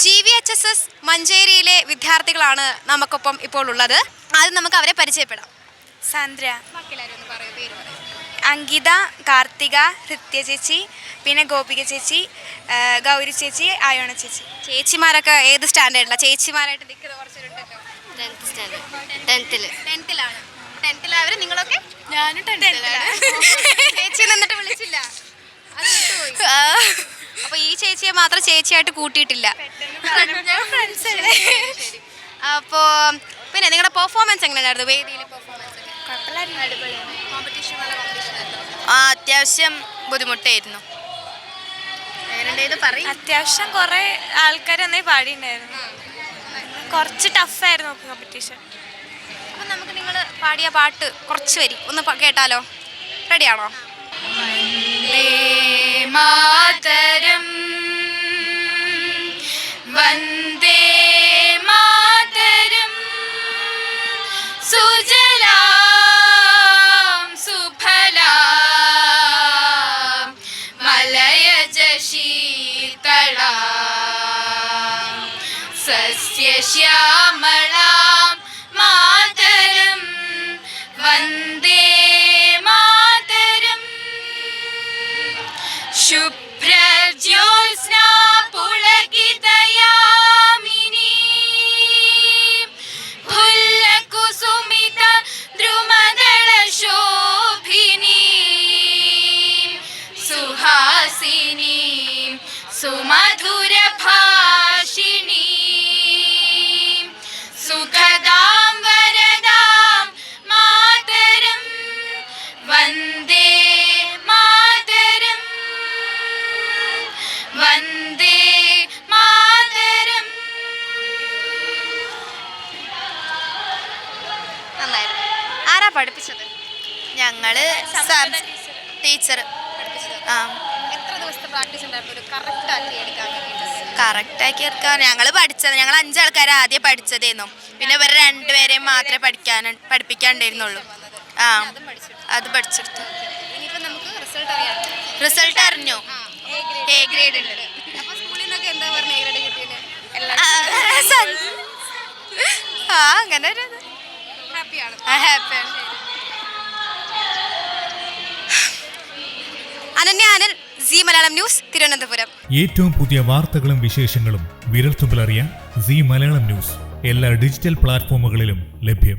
GVHSS മഞ്ചേരിയിലെ വിദ്യാർത്ഥികളാണ് നമുക്കൊപ്പം ഇപ്പോൾ ഉള്ളത്. ആദ്യം നമുക്ക് അവരെ പരിചയപ്പെടാം. സാന്ദ്ര, ബാക്കിയെല്ലാവരും പറയൂ, പേര് പറയൂ. അങ്കിത, കാർത്തിക, ഹൃത്യ ചേച്ചി, പിന്നെ ഗോപിക ചേച്ചി, ഗൗരി ചേച്ചി, ആയോണ ചേച്ചി. ചേച്ചിമാരൊക്കെ ഏത് സ്റ്റാൻഡേർഡിലാണ്? ചേച്ചിമാരായിട്ട് നിൽക്കുന്നത് കുറച്ചുണ്ടല്ലോ. 10th standard 10th. 10th അവർ നിങ്ങളൊക്കെ? ഞാനും ചേച്ചി നിന്നിട്ട് വിളിച്ചില്ല, അത് വിട്ടുപോയി. അപ്പൊ ഈ ചേച്ചിയെ മാത്രം ചേച്ചിയായിട്ട് കൂട്ടിയിട്ടില്ല. അപ്പോ പിന്നെ നിങ്ങളുടെ പെർഫോമൻസ് എങ്ങനെയായിരുന്നു? വേദിയിലെ പെർഫോമൻസ് അത്യാവശ്യം ബുദ്ധിമുട്ടായിരുന്നു. അത്യാവശ്യം കുറെ ആൾക്കാർ നന്നായി പാടിയിട്ടുണ്ടായിരുന്നു. കുറച്ച് ടഫായിരുന്നു കോമ്പറ്റീഷൻ. അപ്പൊ നമുക്ക് നിങ്ങൾ പാടിയ പാട്ട് കുറച്ച് വരി ഒന്ന് കേട്ടാലോ? റെഡിയാണോ? മാതരം വന്ദേ മാതരം സുജലാം സുഫലാം മലയജ ശീതളാം സസ്യശ്യാമളാം മാതരം വന്ദേ മാതരം ശുഭ്രജ്യോത്സ്നാ പുളകിതയാമിനി ഫുല്ലകുസുമിത ദ്രുമദള ശോഭിനി സുഹാസിനി സുമധുര ഭാഷിണി സുഖദാം വരദാം മാതരം വന്ദേ മാതരം വന്ദേ മാതരം. നന്നായിരുന്നു. ആരാ പഠിപ്പിച്ചത്? ഞങ്ങള് ടീച്ചർ എത്ര ദിവസത്തെ പ്രാക്ടീസ് ഉണ്ടായിരുന്നു ഒരു കറക്റ്റ് ആക്കി എടുക്കാൻ വേണ്ടിയിട്ട്? കറക്റ്റാക്കി എടുക്കാൻ ഞങ്ങൾ പഠിച്ചത്, ഞങ്ങൾ 5 ആൾക്കാരെ ആദ്യം പഠിച്ചതേന്നു. പിന്നെ ഇവരെ 2 പേരെയും മാത്രമേ പഠിപ്പിക്കാണ്ടായിരുന്നുള്ളൂ. അത് പഠിച്ചെടുത്തു. ഇനിയിപ്പോൾ നമുക്ക് റിസൾട്ട് അറിയാം. റിസൾട്ട് അറിഞ്ഞു. A ഗ്രേഡ് ഉണ്ട്. അപ്പോൾ സ്കൂളിൽ നിന്നൊക്കെ എന്താ പറഞ്ഞ A ഗ്രേഡ് കിട്ടിയത്? അങ്ങനെ ഒരു ഹാപ്പിയാണ്. ഹാപ്പിയാണ്. Ananya Anil, C Malayalam news, Thiruvananthapuram. ഏറ്റവും പുതിയ വാർത്തകളും വിശേഷങ്ങളും വിരൽത്തുമ്പിലറിയാൻ സി മലയാളം ന്യൂസ് എല്ലാ ഡിജിറ്റൽ പ്ലാറ്റ്ഫോമുകളിലും ലഭ്യം.